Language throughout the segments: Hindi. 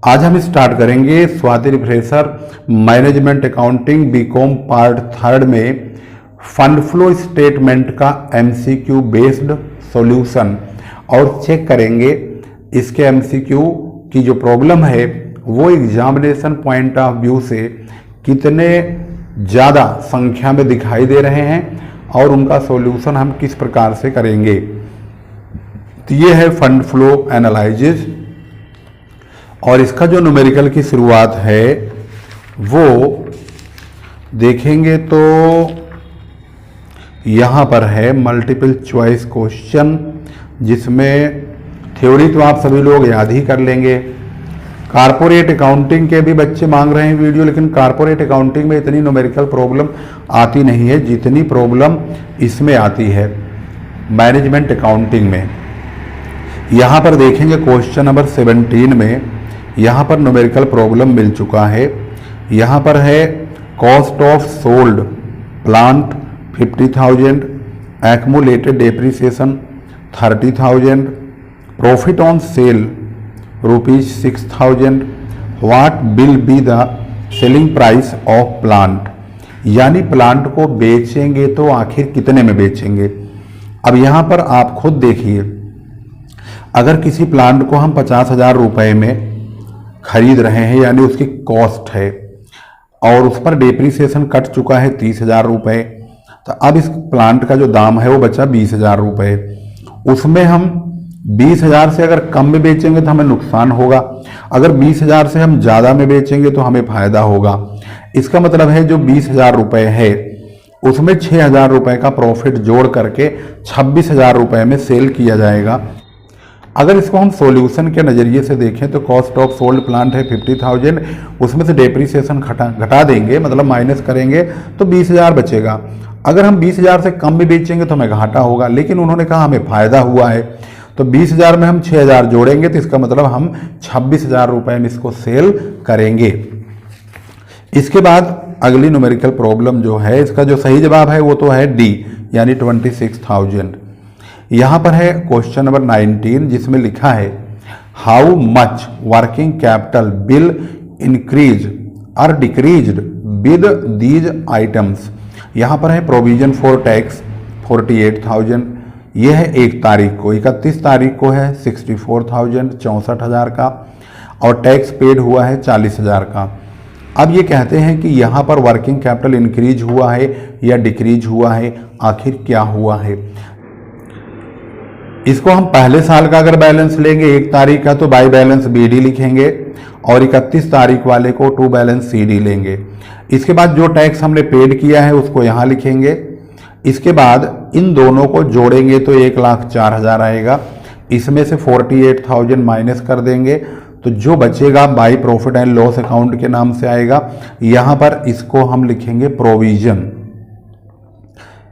आज हम स्टार्ट करेंगे Swati refresher management accounting BCom part 3 में फंड फ्लो स्टेटमेंट का एमसीक्यू बेस्ड सॉल्यूशन और चेक करेंगे इसके एमसीक्यू की जो प्रॉब्लम है वो एग्जामिनेशन पॉइंट ऑफ व्यू से कितने ज़्यादा संख्या में दिखाई दे रहे हैं और उनका सॉल्यूशन हम किस प्रकार से करेंगे। तो ये है फंड फ्लो एनालिसिस और इसका जो न्यूमेरिकल की शुरुआत है वो देखेंगे तो यहाँ पर है मल्टीपल चॉइस क्वेश्चन, जिसमें थ्योरी तो आप सभी लोग याद ही कर लेंगे। कारपोरेट अकाउंटिंग के भी बच्चे मांग रहे हैं वीडियो, लेकिन कारपोरेट अकाउंटिंग में इतनी न्यूमेरिकल प्रॉब्लम आती नहीं है जितनी प्रॉब्लम इसमें आती है मैनेजमेंट अकाउंटिंग में। यहाँ पर देखेंगे क्वेश्चन नंबर 17 में यहाँ पर न्यूमेरिकल प्रॉब्लम मिल चुका है। यहाँ पर है cost of sold plant 50,000, accumulated depreciation 30,000, profit on sale ₹6,000, what will be the selling price of plant. यानी प्लांट को बेचेंगे तो आखिर कितने में बेचेंगे। अब यहाँ पर आप खुद देखिए, अगर किसी प्लांट को हम 50,000 रुपये में खरीद रहे हैं यानी उसकी कॉस्ट है और उस पर डेप्रिसिएशन कट चुका है 30,000 रुपये, तो अब इस प्लांट का जो दाम है वो बचा 20,000 रुपये। उसमें हम 20,000 से अगर कम में बेचेंगे तो हमें नुकसान होगा, अगर 20,000 से हम ज़्यादा में बेचेंगे तो हमें फायदा होगा। इसका मतलब है जो 20,000 रुपये है उसमें 6,000 रुपये का प्रॉफिट जोड़ करके 26,000 रुपये में सेल किया जाएगा। अगर इसको हम सॉल्यूशन के नज़रिए से देखें तो कॉस्ट ऑफ सोल्ड प्लांट है 50,000, उसमें से डेप्रिसिएशन घटा देंगे, मतलब माइनस करेंगे तो 20,000 बचेगा। अगर हम 20,000 से कम में बेचेंगे तो हमें घाटा होगा, लेकिन उन्होंने कहा हमें फ़ायदा हुआ है, तो 20,000 में हम 6,000 जोड़ेंगे तो इसका मतलब हम 26,000 रुपये में इसको सेल करेंगे। इसके बाद अगली न्यूमेरिकल प्रॉब्लम जो है, इसका जो सही जवाब है वो तो है डी यानी 26,000। यहाँ पर है क्वेश्चन नंबर 19 जिसमें लिखा है how much working capital will increase और डिक्रीज्ड विद दीज आइटम्स। यहाँ पर है प्रोविजन फॉर टैक्स 48,000, यह है 1 तारीख को, 31 तारीख को है 64,000 64,000 का, और टैक्स पेड हुआ है 40,000 का। अब ये कहते हैं कि यहाँ पर वर्किंग कैपिटल इंक्रीज हुआ है या डिक्रीज हुआ है, आखिर क्या हुआ है। इसको हम पहले साल का अगर बैलेंस लेंगे 1 तारीख का तो बाई बैलेंस BD लिखेंगे और 31 तारीख वाले को टू बैलेंस CD लेंगे। इसके बाद जो टैक्स हमने पेड किया है उसको यहाँ लिखेंगे। इसके बाद इन दोनों को जोड़ेंगे तो 1,04,000 आएगा, इसमें से 48,000 माइनस कर देंगे तो जो बचेगा by profit and loss account के नाम से आएगा। यहाँ पर इसको हम लिखेंगे प्रोविजन,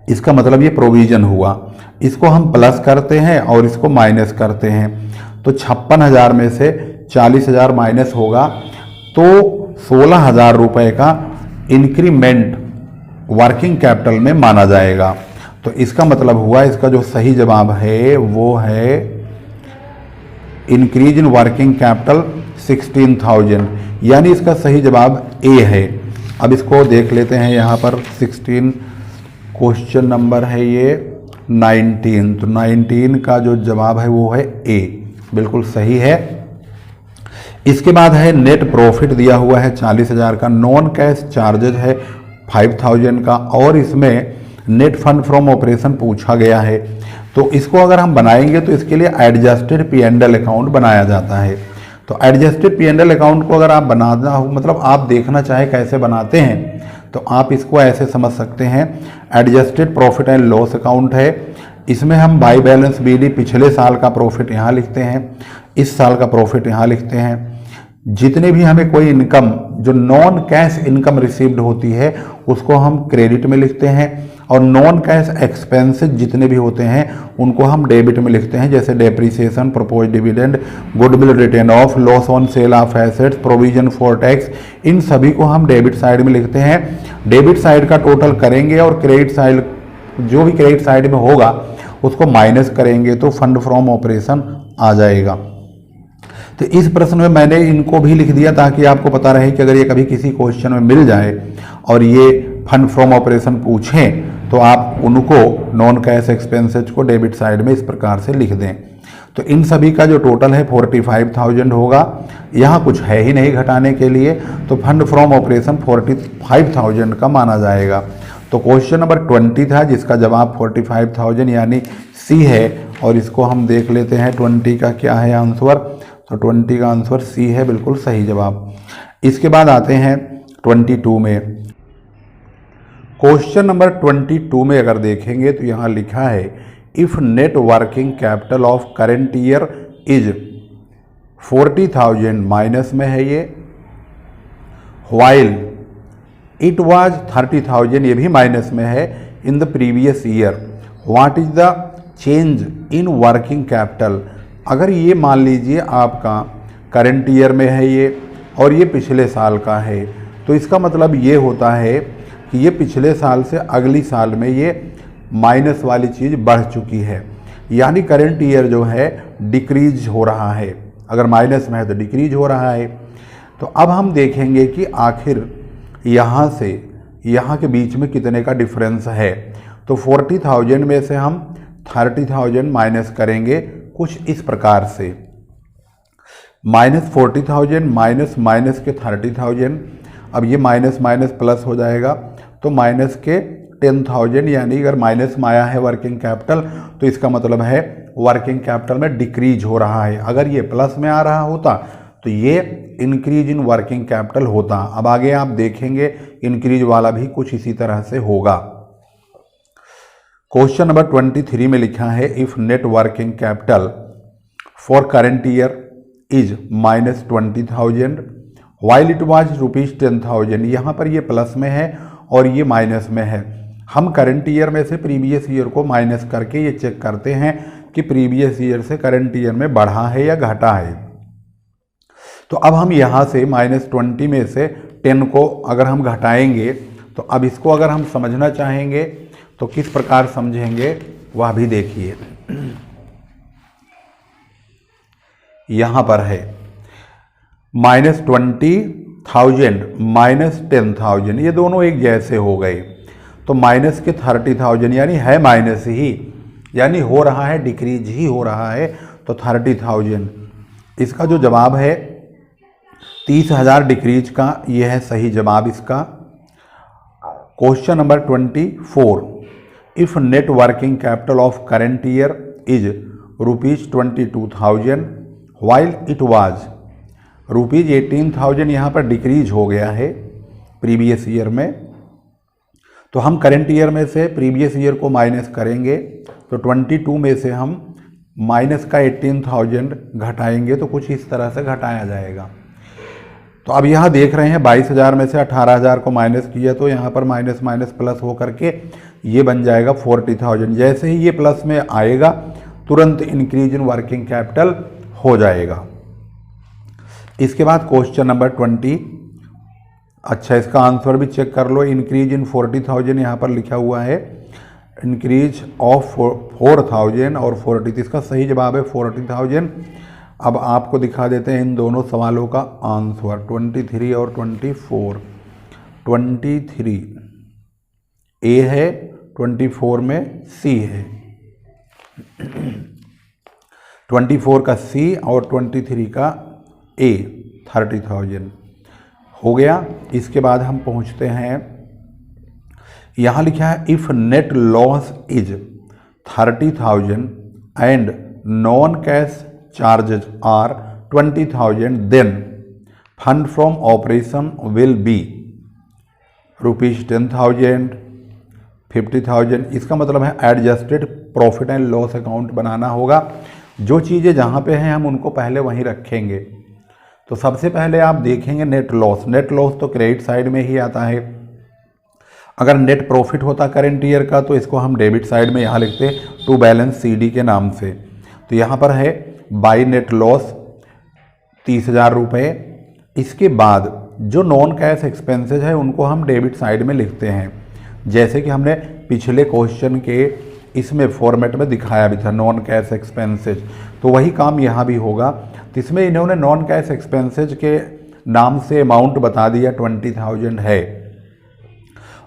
इसका मतलब ये प्रोविजन हुआ। इसको हम प्लस करते हैं और इसको माइनस करते हैं तो 56,000 में से 40,000 माइनस होगा तो 16,000 रुपये का इंक्रीमेंट वर्किंग कैपिटल में माना जाएगा। तो इसका मतलब हुआ, इसका जो सही जवाब है वो है इंक्रीज इन वर्किंग कैपिटल 16,000, यानी इसका सही जवाब ए है। अब इसको देख लेते हैं, यहाँ पर 16 क्वेश्चन नंबर है ये 19, तो 19 का जो जवाब है वो है ए, बिल्कुल सही है। इसके बाद है नेट प्रॉफिट दिया हुआ है 40,000 का, नॉन कैश चार्जेज है 5,000 का, और इसमें नेट फंड फ्रॉम ऑपरेशन पूछा गया है। तो इसको अगर हम बनाएंगे तो इसके लिए एडजस्टेड P&L अकाउंट बनाया जाता है। तो एडजस्टेड P&L अकाउंट को अगर आप बनाना हो, मतलब आप देखना चाहे कैसे बनाते हैं, तो आप इसको ऐसे समझ सकते हैं। Adjusted profit and loss account है, इसमें हम बाई बैलेंस BD पिछले साल का प्रॉफिट यहाँ लिखते हैं, इस साल का प्रॉफिट यहाँ लिखते हैं। जितने भी हमें कोई इनकम जो नॉन कैश इनकम रिसीव्ड होती है उसको हम क्रेडिट में लिखते हैं, और नॉन कैश एक्सपेंसेस जितने भी होते हैं उनको हम डेबिट में लिखते हैं, जैसे depreciation, propose dividend, goodwill written off, loss on sale of assets, provision for tax, इन सभी को हम डेबिट साइड में लिखते हैं। डेबिट साइड का टोटल करेंगे और क्रेडिट साइड जो भी क्रेडिट साइड में होगा उसको माइनस करेंगे तो फंड फ्रॉम ऑपरेशन आ जाएगा। तो इस प्रश्न में मैंने इनको भी लिख दिया ताकि आपको पता रहे कि अगर ये कभी किसी क्वेश्चन में मिल जाए और ये फंड फ्रॉम ऑपरेशन पूछें तो आप उनको नॉन कैश एक्सपेंसेज को डेबिट साइड में इस प्रकार से लिख दें। तो इन सभी का जो टोटल है 45,000 होगा। यहाँ कुछ है ही नहीं घटाने के लिए, तो फंड फ्रॉम ऑपरेशन 45,000 का माना जाएगा। तो क्वेश्चन नंबर 20 था जिसका जवाब 45,000 यानी सी है, और इसको हम देख लेते हैं 20 का क्या है आंसर। तो 20 का आंसर सी है, बिल्कुल सही जवाब। इसके बाद आते हैं 22 में। क्वेश्चन नंबर 22 में अगर देखेंगे तो यहाँ लिखा है if net working capital of current year is 40,000 minus में है ये, व्हाइल इट वाज 30,000 ये भी माइनस में है in the previous year, what is the change in working capital. अगर ये मान लीजिए आपका करंट ईयर में है ये और ये पिछले साल का है, तो इसका मतलब ये होता है कि ये पिछले साल से अगली साल में ये माइनस वाली चीज़ बढ़ चुकी है, यानी करंट ईयर जो है डिक्रीज हो रहा है। अगर माइनस में है तो डिक्रीज हो रहा है। तो अब हम देखेंगे कि आखिर यहाँ से यहाँ के बीच में कितने का डिफरेंस है। तो 40,000 में से हम 30,000 माइनस करेंगे कुछ इस प्रकार से, -40,000 माइनस माइनस के 30,000। अब ये माइनस माइनस प्लस हो जाएगा, तो माइनस के 10,000, यानी अगर माइनस में आया है वर्किंग कैपिटल तो इसका मतलब है वर्किंग कैपिटल में डिक्रीज हो रहा है। अगर ये प्लस में आ रहा होता तो ये इंक्रीज इन वर्किंग कैपिटल होता। अब आगे आप देखेंगे इंक्रीज वाला भी कुछ इसी तरह से होगा। क्वेश्चन नंबर 23 में लिखा है if net working capital for current year is -20,000 while it was ₹10,000। यहाँ पर ये प्लस में है और ये माइनस में है। हम करंट ईयर में से प्रीवियस ईयर को माइनस करके ये चेक करते हैं कि प्रीवियस ईयर से करंट ईयर में बढ़ा है या घटा है। तो अब हम यहाँ से -20 में से 10 को अगर हम घटाएंगे तो अब इसको अगर हम समझना चाहेंगे तो किस प्रकार समझेंगे वह भी देखिए। यहाँ पर है -20,000 -10,000, ये दोनों एक जैसे हो गए। तो माइनस के 30,000 यानी है माइनस ही, यानी हो रहा है डिक्रीज ही हो रहा है। तो 30,000 इसका जो जवाब है 30,000 डिक्रीज का, यह है सही जवाब इसका। Question number 24 if net working capital of current year is ₹22,000 while it was ₹18,000, यहाँ पर डिक्रीज हो गया है प्रीवियस ईयर में। तो हम करेंट ईयर में से प्रीवियस ईयर को माइनस करेंगे, तो 22 में से हम माइनस का 18,000 घटाएंगे तो कुछ इस तरह से घटाया जाएगा। तो अब यहाँ देख रहे हैं 22,000 में से 18,000 को माइनस किया तो यहाँ पर माइनस माइनस प्लस हो करके ये बन जाएगा 40,000। जैसे ही ये प्लस में आएगा तुरंत इंक्रीज इन वर्किंग कैपिटल हो जाएगा। इसके बाद क्वेश्चन नंबर 20, अच्छा इसका आंसर भी चेक कर लो। इंक्रीज इन 40,000 यहाँ पर लिखा हुआ है, इंक्रीज ऑफ 4,000 और 40, इसका सही जवाब है 40,000। अब आपको दिखा देते हैं इन दोनों सवालों का आंसर 23 और 24। 23 ए है, 24 में सी है। 24 का सी और 23 का ए, 30,000 हो गया। इसके बाद हम पहुंचते हैं, यहाँ लिखा है if net loss is 30,000 and non cash charges are 20,000 then fund from operation will be ₹10,000 50,000। इसका मतलब है adjusted profit and loss account बनाना होगा। जो चीज़ें जहाँ पे हैं हम उनको पहले वहीं रखेंगे। तो सबसे पहले आप देखेंगे नेट लॉस। नेट लॉस तो क्रेडिट साइड में ही आता है। अगर नेट प्रॉफिट होता करेंट ईयर का तो इसको हम डेबिट साइड में यहाँ लिखते टू बैलेंस CD के नाम से। तो यहाँ पर है बाई नेट लॉस 30,000 रुपये। इसके बाद जो नॉन कैश एक्सपेंसेज है उनको हम डेबिट साइड में लिखते हैं, जैसे कि हमने पिछले क्वेश्चन के इसमें फॉर्मेट में दिखाया भी था नॉन कैश एक्सपेंसेज। तो वही काम यहाँ भी होगा। तो इसमें इन्होंने नॉन कैश एक्सपेंसेज के नाम से अमाउंट बता दिया 20,000 है,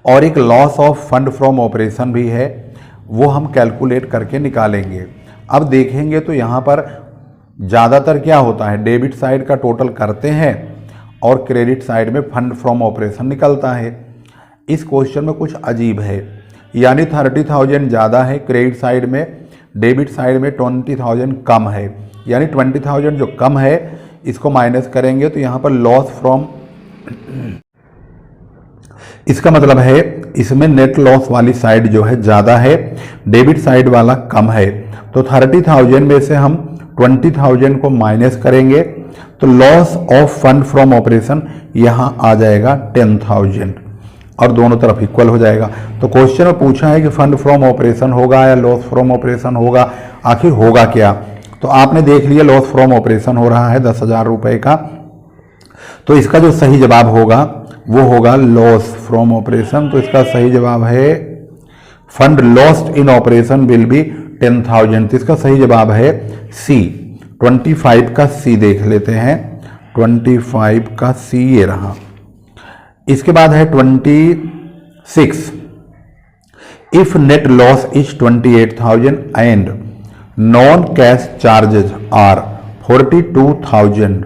और एक loss of fund from operation भी है, वो हम कैलकुलेट करके निकालेंगे। अब देखेंगे तो यहाँ पर ज़्यादातर क्या होता है, डेबिट साइड का टोटल करते हैं और क्रेडिट साइड में फंड फ्रॉम ऑपरेशन निकलता है। इस क्वेश्चन में कुछ अजीब है, यानी 30,000 ज़्यादा है क्रेडिट साइड में, डेबिट साइड में 20,000 कम है, यानी 20,000 जो कम है इसको माइनस करेंगे तो यहाँ पर लॉस फ्रॉम, इसका मतलब है इसमें नेट लॉस वाली साइड जो है ज़्यादा है, डेबिट साइड वाला कम है। तो 30,000 में से हम 20,000 को माइनस करेंगे तो loss of fund from operation यहाँ आ जाएगा 10,000 और दोनों तरफ इक्वल हो जाएगा। तो क्वेश्चन में पूछा है कि फंड फ्रॉम ऑपरेशन होगा या लॉस फ्रॉम ऑपरेशन होगा, आखिर होगा क्या। तो आपने देख लिया लॉस फ्रॉम ऑपरेशन हो रहा है 10,000 रुपये का, तो इसका जो सही जवाब होगा वो होगा लॉस फ्रॉम ऑपरेशन। तो इसका सही जवाब है fund lost in operation will be 10,000। तो इसका सही जवाब है सी, 25 का सी देख लेते हैं, 25 का सी ये रहा। इसके बाद है 26, if net loss is 28,000 and non cash charges are 42,000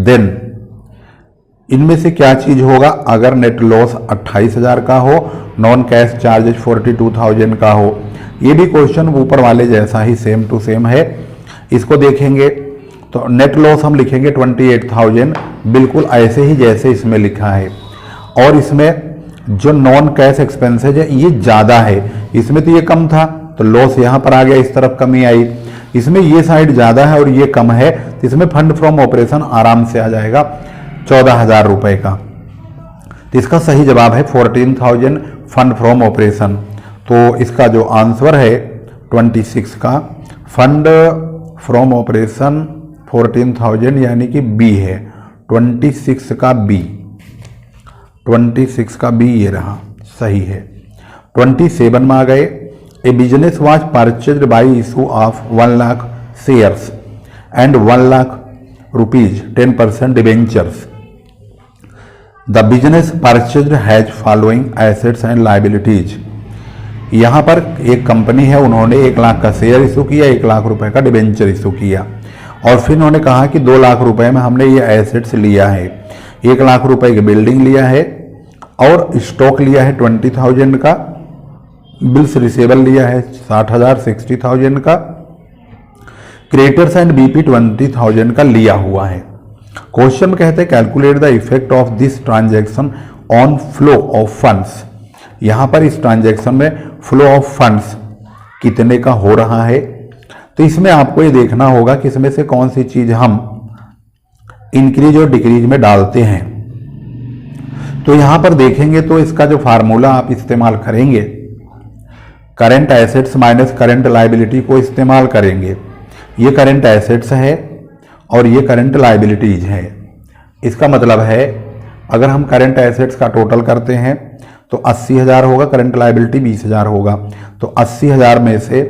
then, इनमें से क्या चीज होगा अगर नेट लॉस 28,000 का हो, नॉन कैश चार्जेज 42,000 का हो। ये भी क्वेश्चन ऊपर वाले जैसा ही सेम टू सेम है। इसको देखेंगे तो नेट लॉस हम लिखेंगे 28,000, बिल्कुल ऐसे ही जैसे इसमें लिखा है, और इसमें जो नॉन कैश एक्सपेंसेज है ये ज़्यादा है, इसमें तो ये कम था तो लॉस यहाँ पर आ गया, इस तरफ कमी आई, इसमें ये साइड ज़्यादा है और ये कम है, तो इसमें फंड फ्रॉम ऑपरेशन आराम से आ जाएगा 14,000 रुपये का। तो इसका सही जवाब है 14,000 फंड फ्रॉम ऑपरेशन। तो इसका जो आंसर है 26 का फंड फ्रॉम ऑपरेशन 14,000 यानी कि बी है, 26 का बी, 26 का बी ये रहा, सही है। 27 में आ गए, a business was purchased by issue of 1 lakh shares and 1 lakh rupees 10% debentures. The business purchased has following assets and liabilities. यहाँ पर एक कंपनी है, उन्होंने 1 लाख का शेयर इशू किया, 1 लाख रुपए का डिबेंचर इशू किया, और फिर उन्होंने कहा कि 2 लाख रुपए में हमने ये एसेट्स लिया है, 1 लाख रुपए की बिल्डिंग लिया है और स्टॉक लिया है 20,000 का, बिल्स रिसेबल लिया है 60,000 60,000 का, क्रेडिटर्स एंड बीपी 20,000 का लिया हुआ है। क्वेश्चन में कहते हैं calculate the effect of this transaction on flow of funds. यहाँ पर इस ट्रांजैक्शन में फ्लो ऑफ फंड्स कितने का हो रहा है, तो इसमें आपको ये देखना होगा कि इसमें से कौन सी चीज हम इंक्रीज और डिक्रीज में डालते हैं। तो यहां पर देखेंगे तो इसका जो फार्मूला आप इस्तेमाल करेंगे, current assets minus current liability को इस्तेमाल करेंगे। ये करंट एसेट्स है और ये करंट लायबिलिटीज है। इसका मतलब है अगर हम करंट एसेट्स का टोटल करते हैं तो 80,000 होगा, करंट लायबिलिटी 20,000 होगा। तो 80,000 में से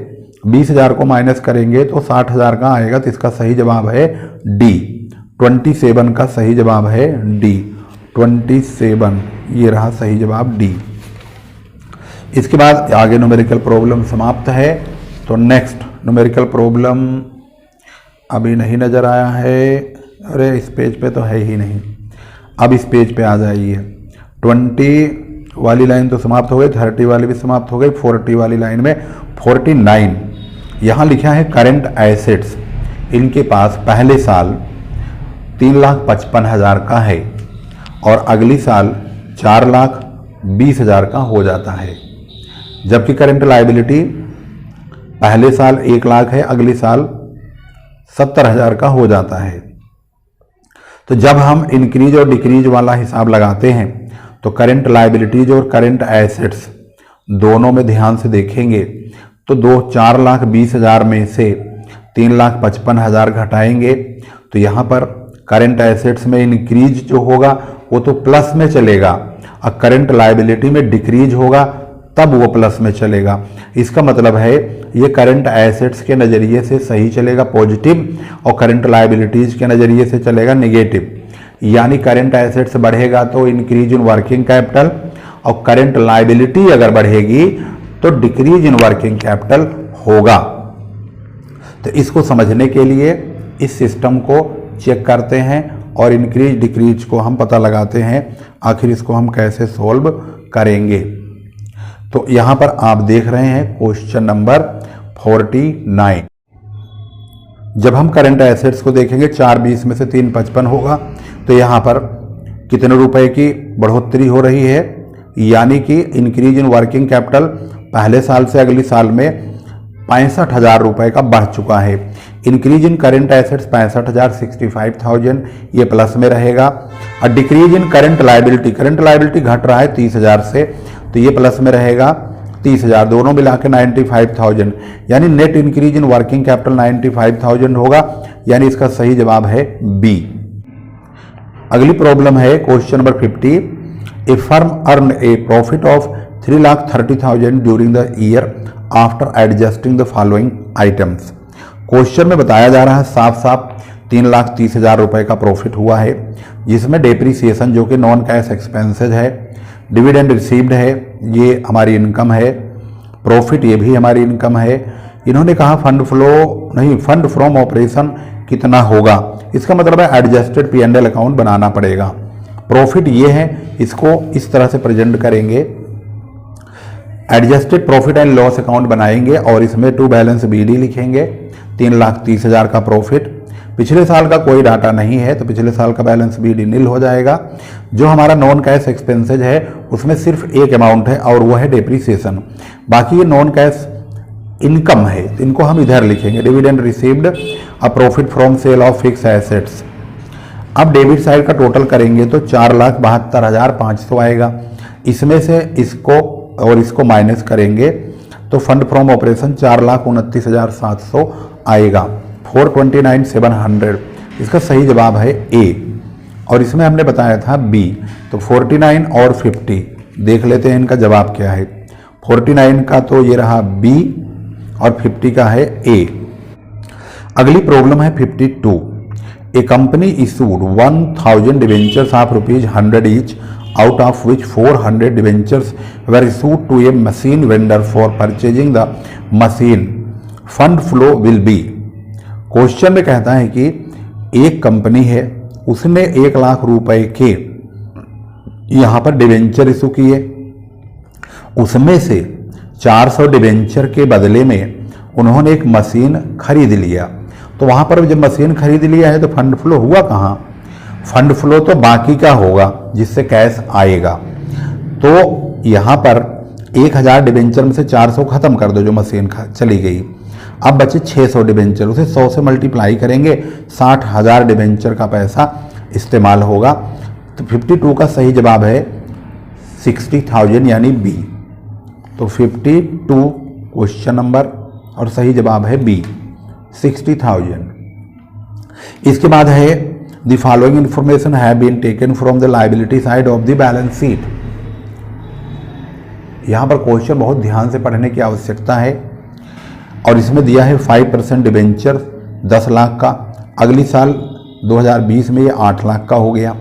20,000 को माइनस करेंगे तो 60,000 का आएगा। तो इसका सही जवाब है डी, 27 का सही जवाब है डी, 27 ये रहा सही जवाब डी। इसके बाद आगे न्यूमेरिकल प्रॉब्लम समाप्त है। तो नेक्स्ट न्यूमेरिकल प्रॉब्लम अभी नहीं नज़र आया है, अरे इस पेज पे तो है ही नहीं, अब इस पेज पे आ जाइए। 20 वाली लाइन तो समाप्त हो गई, 30 वाली भी समाप्त हो गई, 40 वाली लाइन में 49 यहाँ लिखा है करंट एसेट्स, इनके पास पहले साल 3,55,000 का है और अगली साल 4,20,000 का हो जाता है, जबकि करंट लायबिलिटी पहले साल 1 लाख है, अगली साल 70,000 का हो जाता है। तो जब हम इंक्रीज और डिक्रीज वाला हिसाब लगाते हैं तो करंट लायबिलिटीज और करंट एसेट्स दोनों में ध्यान से देखेंगे तो 4,20,000 में से 3,55,000 घटाएंगे तो यहाँ पर करंट एसेट्स में इंक्रीज जो होगा वो तो प्लस में चलेगा और करंट लायबिलिटी में डिक्रीज होगा तब वो प्लस में चलेगा। इसका मतलब है ये करंट एसेट्स के नज़रिए से सही चलेगा पॉजिटिव, और करंट लायबिलिटीज के नज़रिए से चलेगा नेगेटिव। यानी करंट एसेट्स बढ़ेगा तो इंक्रीज इन वर्किंग कैपिटल, और करंट लायबिलिटी अगर बढ़ेगी तो डिक्रीज इन वर्किंग कैपिटल होगा। तो इसको समझने के लिए इस सिस्टम को चेक करते हैं और इंक्रीज डिक्रीज को हम पता लगाते हैं, आखिर इसको हम कैसे सोल्व करेंगे। तो यहाँ पर आप देख रहे हैं क्वेश्चन नंबर 49। जब हम करंट एसेट्स को देखेंगे 420 में से 355 होगा, तो यहाँ पर कितने रुपए की बढ़ोतरी हो रही है, यानी कि इंक्रीज इन वर्किंग कैपिटल पहले साल से अगले साल में 65,000 रुपये का बढ़ चुका है। इंक्रीज इन करंट एसेट्स 65,000 65,000 ये प्लस में रहेगा। और डिक्रीज इन करंट लायबिलिटी घट रहा है 30,000 से, तो ये प्लस में रहेगा 30,000, दोनों मिला के 95,000, यानी net increase in working capital 95,000 होगा, यानी इसका सही जवाब है बी। अगली प्रॉब्लम है question number 50। A firm earn A profit of 3,30,000 during the year after adjusting the following items. Question में बताया जा रहा है साफ साफ 3,30,000 रुपये का प्रॉफिट हुआ है, जिसमें डेप्रीसिएशन जो कि नॉन कैश एक्सपेंसेज है, डिविडेंड रिसीव्ड है, ये हमारी इनकम है, प्रॉफिट ये भी हमारी इनकम है। इन्होंने कहा फंड फ्रॉम ऑपरेशन कितना होगा, इसका मतलब है एडजस्टेड P&L अकाउंट बनाना पड़ेगा। प्रॉफिट ये है, इसको इस तरह से प्रेजेंट करेंगे, adjusted profit and loss account बनाएंगे और इसमें टू बैलेंस BD लिखेंगे। 3,30,000 का प्रॉफिट, पिछले साल का कोई डाटा नहीं है तो पिछले साल का बैलेंस BD नील हो जाएगा। जो हमारा नॉन कैश एक्सपेंसेज है उसमें सिर्फ एक अमाउंट है और वो है डेप्रीसिएशन, बाकी ये नॉन कैश इनकम है, तो इनको हम इधर लिखेंगे dividend received, a profit from sale of fix assets. अब डेबिट साइड का टोटल करेंगे तो 4,72,500 आएगा, इसमें से इसको और इसको माइनस करेंगे तो फंड फ्रॉम ऑपरेशन 4,29,700 आएगा, 429,700, इसका सही जवाब है ए। और इसमें हमने बताया था बी, तो 49 और 50 देख लेते हैं इनका जवाब क्या है। 49 का तो ये रहा बी और 50 का है ए। अगली प्रॉब्लम है 52। A company issued 1,000 debentures of ₹100 each, out of which 400 debentures were issued to a machine vendor for purchasing the machine. Fund flow will be। Question में कहता है कि एक कंपनी है, उसने 1 लाख रुपए के यहाँ पर डिवेंचर इशू किए, उसमें से 400 डिवेंचर के बदले में उन्होंने एक मशीन खरीद लिया। तो वहाँ पर जब मशीन खरीद लिया है तो फंड फ्लो हुआ कहाँ? फंड फ्लो तो बाकी का होगा जिससे कैश आएगा। तो यहाँ पर 1,000 डिवेंचर में से 400 खत्म कर दो जो मशीन चली गई, अब बचे 600 डिवेंचर, उसे 100 से मल्टीप्लाई करेंगे, 60,000 डिवेंचर का पैसा इस्तेमाल होगा। तो 52 का सही जवाब है 60,000 यानी बी। तो 52 क्वेश्चन नंबर और सही जवाब है बी 60,000। इसके बाद है The following information have been taken from the liability side of the balance sheet। यहाँ पर क्वेश्चन बहुत ध्यान से पढ़ने की आवश्यकता है और इसमें दिया है 5% डिवेंचर 10 लाख का, अगली साल 2020 में ये 8 लाख का हो गया।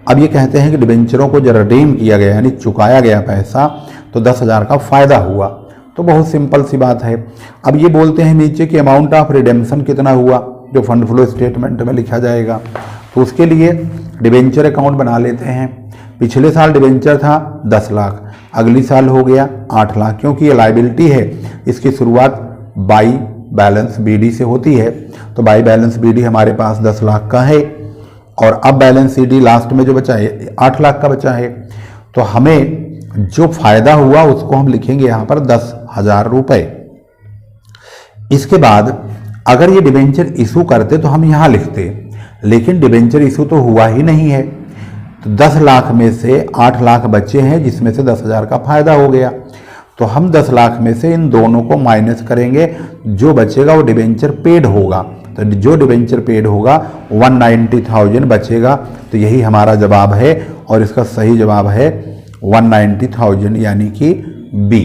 अब ये कहते हैं कि डिवेंचरों को जब रिडीम किया गया यानी चुकाया गया पैसा तो 10,000 का फायदा हुआ। तो बहुत सिंपल सी बात है। अब ये बोलते हैं नीचे कि अमाउंट ऑफ रिडेम्पशन कितना हुआ, जो फंड फ्लो स्टेटमेंट में लिखा जाएगा। तो उसके लिए डिवेंचर अकाउंट बना लेते हैं। पिछले साल डिवेंचर था 10 लाख, अगली साल हो गया 8 लाख, क्योंकि ये लायबिलिटी है, इसकी शुरुआत बाई बैलेंस BD से होती है। तो बाई बैलेंस BD हमारे पास 10 लाख का है और अब बैलेंस CD लास्ट में जो बचा है 8 लाख का बचा है। तो हमें जो फायदा हुआ उसको हम लिखेंगे यहाँ पर 10,000 रुपये। इसके बाद अगर ये डिवेंचर इशू करते तो हम यहाँ लिखते, लेकिन डिवेंचर इशू तो हुआ ही नहीं है। तो 10 लाख में से 8 लाख बचे हैं जिसमें से 10,000 का फायदा हो गया। तो हम 10 लाख में से इन दोनों को माइनस करेंगे, जो बचेगा वो डिवेंचर पेड होगा। तो जो डिवेंचर पेड होगा 190,000 बचेगा। तो यही हमारा जवाब है और इसका सही जवाब है 190,000 यानी कि बी।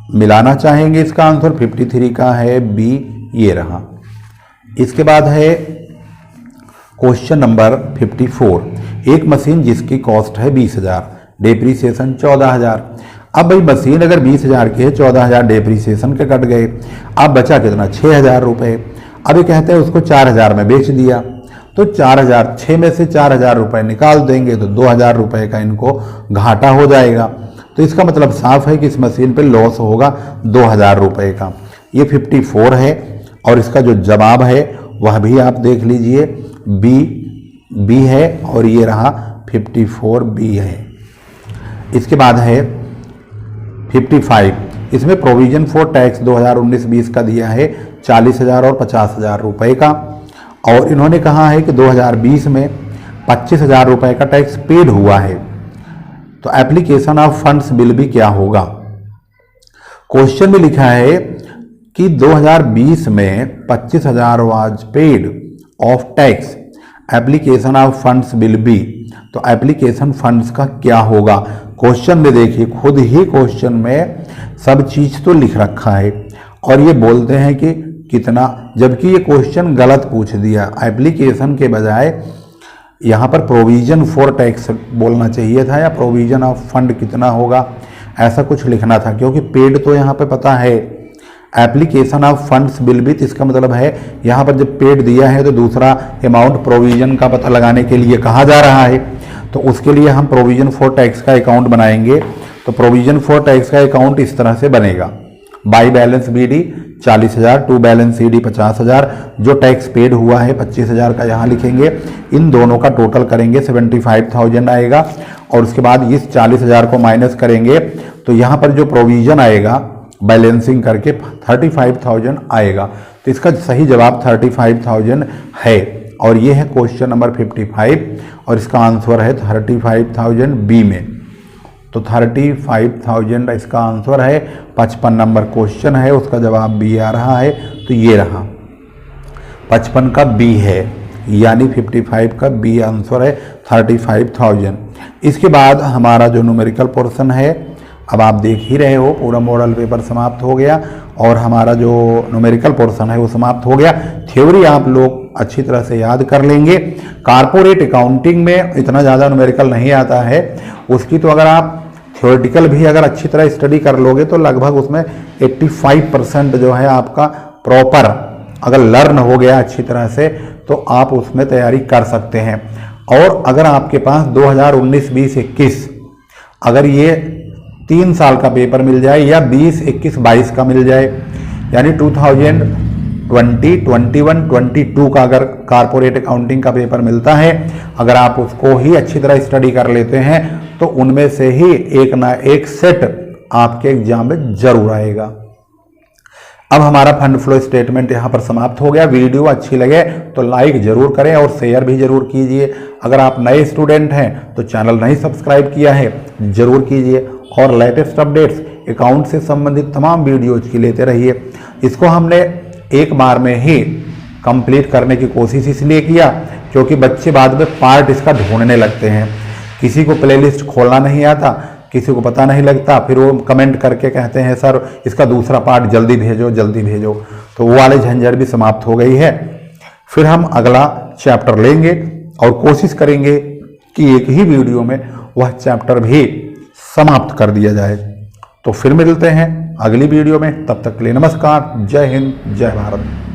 मिलाना चाहेंगे इसका आंसर 53 का है बी, ये रहा। इसके बाद है क्वेश्चन नंबर 54, एक मशीन जिसकी कॉस्ट है 20,000, डेप्रीसिएशन 14,000। अब भाई मशीन अगर 20,000 की है, 14,000 डेप्रीसिएशन के कट गए, अब बचा कितना 6,000 रुपये। अब ये कहते हैं उसको 4,000 में बेच दिया, तो 4,000 6 में से 4,000 रुपये निकाल देंगे तो 2,000 रुपये का इनको घाटा हो जाएगा। तो इसका मतलब साफ है कि इस मशीन पे लॉस होगा 2,000 रुपये का। ये 54 है और इसका जो जवाब है वह भी आप देख लीजिए बी है और ये रहा 54 बी है। इसके बाद है 55, इसमें प्रोविजन फॉर टैक्स 2019-20 का दिया है 40,000 और 50,000 रुपये का, और इन्होंने कहा है कि 2020 में 25,000 रुपये का टैक्स पेड हुआ है। तो एप्लीकेशन ऑफ फंड्स बिल भी क्या होगा। क्वेश्चन में लिखा है कि 2020 में 25,000 was paid of tax, application of funds will be. तो एप्लीकेशन फंड्स का क्या होगा। क्वेश्चन में देखिए, खुद ही क्वेश्चन में सब चीज तो लिख रखा है और ये बोलते हैं कि कितना, जबकि ये क्वेश्चन गलत पूछ दिया। एप्लीकेशन के बजाय यहाँ पर प्रोविजन फॉर टैक्स बोलना चाहिए था, या प्रोविजन ऑफ फंड कितना होगा ऐसा कुछ लिखना था, क्योंकि पेड तो यहाँ पे पता है। एप्लीकेशन ऑफ फंड्स बिल भी, इसका मतलब है यहाँ पर जब पेड दिया है तो दूसरा अमाउंट प्रोविजन का पता लगाने के लिए कहा जा रहा है, तो उसके लिए हम प्रोविजन फॉर टैक्स का अकाउंट बनाएंगे। तो प्रोविजन फॉर टैक्स का अकाउंट इस तरह से बनेगा, by balance BD 40,000, to balance CD 50,000, जो टैक्स पेड हुआ है 25,000 का यहाँ लिखेंगे, इन दोनों का टोटल करेंगे 75,000 आएगा, और उसके बाद इस 40,000 को माइनस करेंगे तो यहाँ पर जो प्रोविजन आएगा बैलेंसिंग करके 35,000 आएगा। तो इसका सही जवाब 35,000 है, और ये है क्वेश्चन नंबर 55 और इसका आंसर है 35,000 बी में। तो 35,000 इसका आंसर है। 55 नंबर क्वेश्चन है, उसका जवाब बी आ रहा है। तो ये रहा 55 का बी है, यानी 55 का बी आंसर है 35,000। इसके बाद हमारा जो न्यूमेरिकल पोर्शन है, अब आप देख ही रहे हो पूरा मॉडल पेपर समाप्त हो गया और हमारा जो न्यूमेरिकल पोर्शन है वो समाप्त हो गया। थ्योरी आप लोग अच्छी तरह से याद कर लेंगे। कारपोरेट अकाउंटिंग में इतना ज़्यादा न्यूमेरिकल नहीं आता है, उसकी तो अगर आप थ्योरेटिकल भी अगर अच्छी तरह स्टडी कर लोगे तो लगभग उसमें 85% जो है आपका प्रॉपर अगर लर्न हो गया अच्छी तरह से तो आप उसमें तैयारी कर सकते हैं। और अगर आपके पास 2019, 20, 21 अगर ये 3 साल का पेपर मिल जाए या 20, 21, 22 का मिल जाए, यानी 2020, 21, 22 का अगर कारपोरेट अकाउंटिंग का पेपर मिलता है, अगर आप उसको ही अच्छी तरह स्टडी कर लेते हैं तो उनमें से ही एक ना एक सेट आपके एग्जाम में जरूर आएगा। अब हमारा फंड फ्लो स्टेटमेंट यहाँ पर समाप्त हो गया। वीडियो अच्छी लगे तो लाइक जरूर करें और शेयर भी जरूर कीजिए। अगर आप नए स्टूडेंट हैं तो चैनल नहीं सब्सक्राइब किया है जरूर कीजिए, और लेटेस्ट अपडेट्स अकाउंट से संबंधित तमाम वीडियोज की लेते रहिए। इसको हमने एक बार में ही कंप्लीट करने की कोशिश इसलिए किया क्योंकि बच्चे बाद में पार्ट इसका ढूंढने लगते हैं। किसी को प्लेलिस्ट खोलना नहीं आता, किसी को पता नहीं लगता, फिर वो कमेंट करके कहते हैं सर इसका दूसरा पार्ट जल्दी भेजो जल्दी भेजो। तो वो वाले झंझट भी समाप्त हो गई है। फिर हम अगला चैप्टर लेंगे और कोशिश करेंगे कि एक ही वीडियो में वह चैप्टर भी समाप्त कर दिया जाए। तो फिर मिलते हैं अगली वीडियो में, तब तक के लिए नमस्कार, जय हिंद, जय भारत।